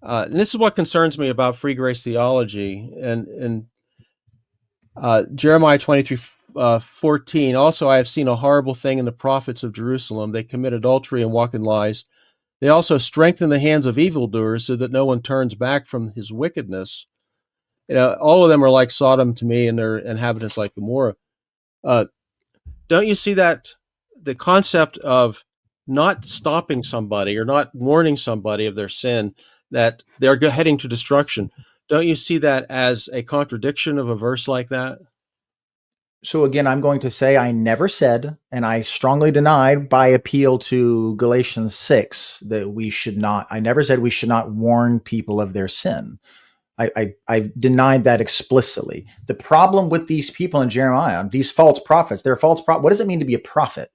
And this is what concerns me about free grace theology. And Jeremiah 23, 14, also I have seen a horrible thing in the prophets of Jerusalem. They commit adultery and walk in lies. They also strengthen the hands of evildoers so that no one turns back from his wickedness. All of them are like Sodom to me, and their inhabitants like Gomorrah. Don't you see that the concept of not stopping somebody or not warning somebody of their sin, that they're heading to destruction, don't you see that as a contradiction of a verse like that? So again, I'm going to say I never said, and I strongly denied by appeal to Galatians 6 that we should not, I never said we should not warn people of their sin. I denied that explicitly. The problem with these people in Jeremiah, these false prophets, they're false prophets. What does it mean to be a prophet?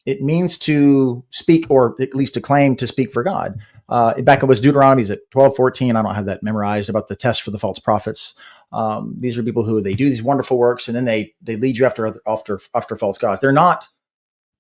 It means to speak, or at least to claim to speak for God. Back it was Deuteronomy's at 12:14. I don't have that memorized about the test for the false prophets. These are people who they do these wonderful works, and then they lead you after false gods. They're not.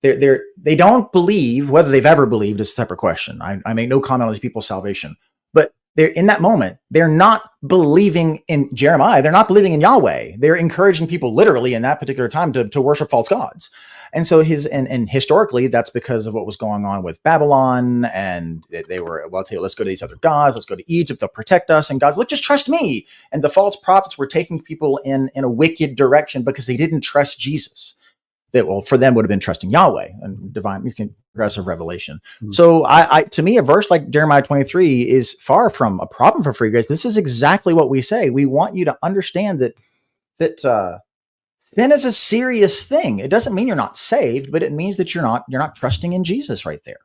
They don't believe. Whether they've ever believed is a separate question. I make no comment on these people's salvation, but they're in that moment. They're not believing in Jeremiah. They're not believing in Yahweh. They're encouraging people literally in that particular time to worship false gods. And so historically, that's because of what was going on with Babylon. And they were, well, I'll tell you, let's go to these other gods. Let's go to Egypt. They'll protect us. And God's like, just trust me. And the false prophets were taking people in a wicked direction because they didn't trust Jesus. That, well, for them would have been trusting Yahweh and divine, progressive revelation. Mm-hmm. So to me, a verse like Jeremiah 23 is far from a problem for free grace. This is exactly what we say. We want you to understand that sin is a serious thing. It doesn't mean you're not saved, but it means that you're not trusting in Jesus right there.